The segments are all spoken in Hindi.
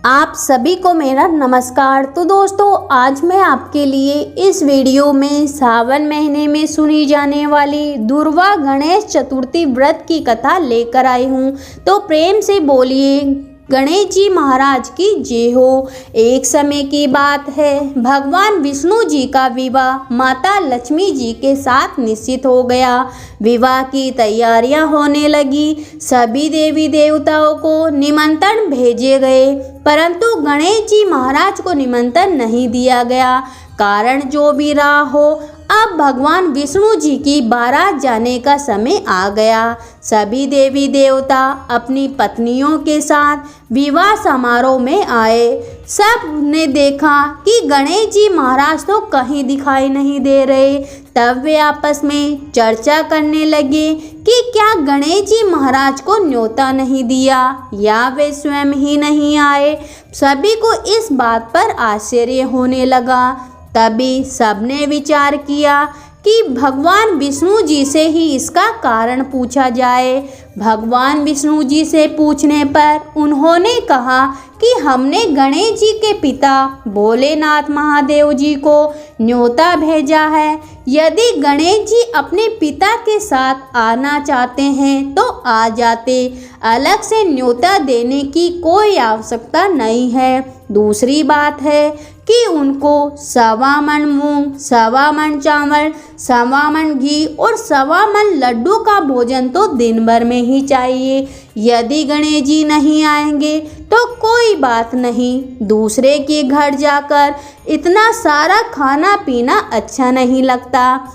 आप सभी को मेरा नमस्कार। तो दोस्तों, आज मैं आपके लिए इस वीडियो में सावन महीने में सुनी जाने वाली दुर्वा गणेश चतुर्थी व्रत की कथा लेकर आई हूँ। तो प्रेम से बोलिए गणेश जी महाराज की जय हो। एक समय की बात है, भगवान विष्णु जी का विवाह माता लक्ष्मी जी के साथ निश्चित हो गया। विवाह की तैयारियां होने लगी। सभी देवी देवताओं को निमंत्रण भेजे गए, परंतु गणेश जी महाराज को निमंत्रण नहीं दिया गया। कारण जो भी रहा हो, अब भगवान विष्णु जी की बारात जाने का समय आ गया। सभी देवी देवता अपनी पत्नियों के साथ विवाह समारोह में आए। सब ने देखा कि गणेश जी महाराज तो कहीं दिखाई नहीं दे रहे। तब वे आपस में चर्चा करने लगे कि क्या गणेश जी महाराज को न्योता नहीं दिया या वे स्वयं ही नहीं आए। सभी को इस बात पर आश्चर्य होने लगा। तभी सबने विचार किया कि भगवान विष्णु जी से ही इसका कारण पूछा जाए। भगवान विष्णु जी से पूछने पर उन्होंने कहा कि हमने गणेश जी के पिता भोलेनाथ महादेव जी को न्योता भेजा है। यदि गणेश जी अपने पिता के साथ आना चाहते हैं तो आ जाते, अलग से न्योता देने की कोई आवश्यकता नहीं है। दूसरी बात है कि उनको 1.25 मन मूंग, 1.25 मन चावल, 1.25 मन घी और 1.25 मन लड्डू का भोजन तो दिन भर में ही चाहिए। यदि गणेश जी नहीं आएंगे तो कोई बात नहीं, दूसरे के घर जाकर इतना सारा खाना पीना अच्छा नहीं लगता।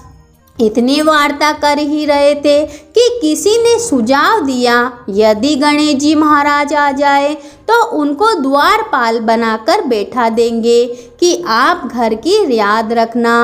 इतनी वार्ता कर ही रहे थे कि किसी ने सुझाव दिया, यदि गणेश जी महाराज आ जाए तो उनको द्वारपाल बनाकर बैठा देंगे कि आप घर की याद रखना।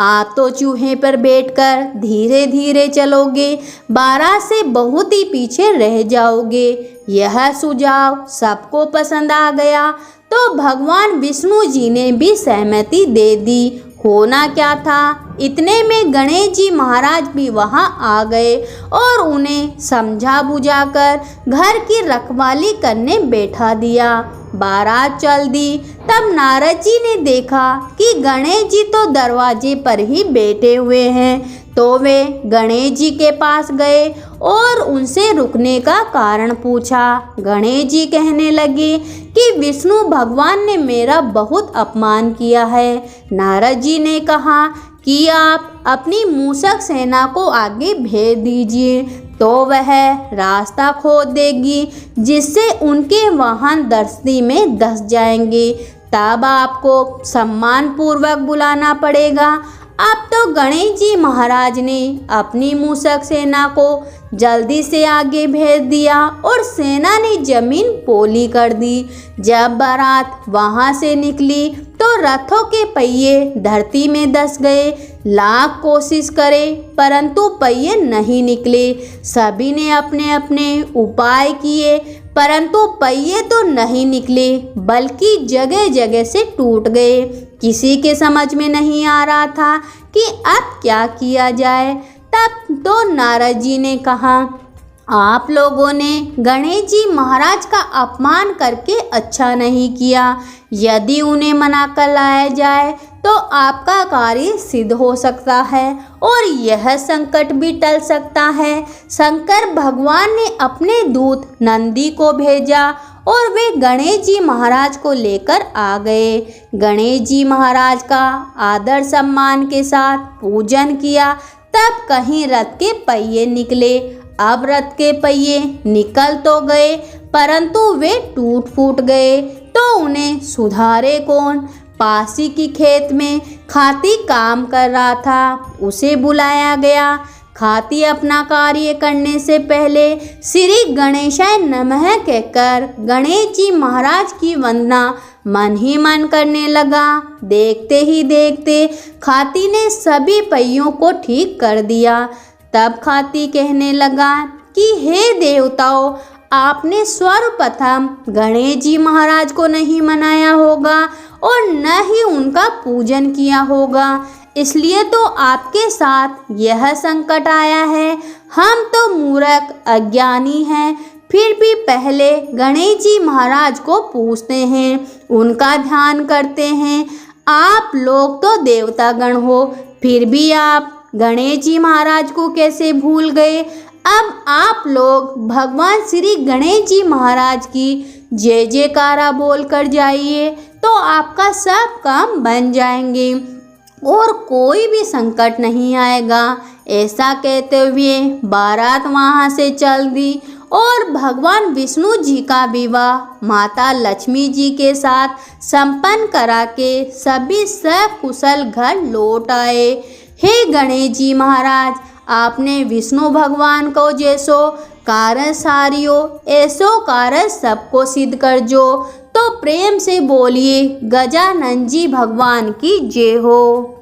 आप तो चूहे पर बैठकर धीरे धीरे चलोगे, बारात से बहुत ही पीछे रह जाओगे। यह सुझाव सबको पसंद आ गया तो भगवान विष्णु जी ने भी सहमति दे दी। होना क्या था, इतने में गणेश जी महाराज भी वहां आ गए और उन्हें समझा बुझाकर घर की रखवाली करने बैठा दिया। बारात चल दी। तब नारद जी ने देखा कि गणेश जी तो दरवाजे पर ही बैठे हुए हैं। तो वे गणेश जी के पास गए और उनसे रुकने का कारण पूछा। गणेश जी कहने लगे कि विष्णु भगवान ने मेरा बहुत अपमान किया है। नारद जी ने कहा कि आप अपनी मूषक सेना को आगे भेज दीजिए, तो वह रास्ता खोद देगी, जिससे उनके वाहन दस्ती में धंस जाएंगे। तब आपको सम्मान पूर्वक बुलाना पड़ेगा। अब तो गणेश जी महाराज ने अपनी मूषक सेना को जल्दी से आगे भेज दिया और सेना ने जमीन पोली कर दी। जब बारात वहां से निकली तो रथों के पहिए धरती में धंस गए। लाख कोशिश करे परंतु पहिए नहीं निकले। सभी ने अपने अपने उपाय किए परंतु पहिए तो नहीं निकले, बल्कि जगह जगह से टूट गए। किसी के समझ में नहीं आ रहा था कि अब क्या किया जाए। तब तो नारद जी ने कहा, आप लोगों ने गणेश जी महाराज का अपमान करके अच्छा नहीं किया। यदि उन्हें मना कर लाया जाए तो आपका कार्य सिद्ध हो सकता है और यह संकट भी टल सकता है। शंकर भगवान ने अपने दूत नंदी को भेजा और वे गणेश जी महाराज को लेकर आ गए। गणेश जी महाराज का आदर सम्मान के साथ पूजन किया। तब कहीं रथ के पहिए निकले। अब रथ के पहिए निकल तो गए परंतु वे टूट फूट गए, तो उन्हें सुधारे कौन। पासी की खेत में खाती काम कर रहा था, उसे बुलाया गया। खाती अपना कार्य करने से पहले श्री गणेशाय नमः कहकर गणेश जी महाराज की वंदना मन ही मन करने लगा। देखते ही देखते खाती ने सभी पहियों को ठीक कर दिया। तब खाती कहने लगा कि हे देवताओं, आपने सर्वप्रथम गणेश जी महाराज को नहीं मनाया होगा और न ही उनका पूजन किया होगा, इसलिए तो आपके साथ यह संकट आया है। हम तो मूर्ख अज्ञानी हैं, फिर भी पहले गणेश जी महाराज को पूछते हैं, उनका ध्यान करते हैं। आप लोग तो देवतागण हो, फिर भी आप गणेश जी महाराज को कैसे भूल गए? अब आप लोग भगवान श्री गणेश जी महाराज की जय जयकारा बोल कर जाइए, तो आपका सब काम बन जाएंगे और कोई भी संकट नहीं आएगा। ऐसा कहते हुए बारात वहाँ से चल दी और भगवान विष्णु जी का विवाह माता लक्ष्मी जी के साथ संपन्न करा के सभी सकुशल घर लौट आए। हे गणेश जी महाराज, आपने विष्णु भगवान को जैसो कारण सारियो, ऐसो कारण सबको सिद्ध कर जो। तो प्रेम से बोलिए गजानन जी भगवान की जय हो।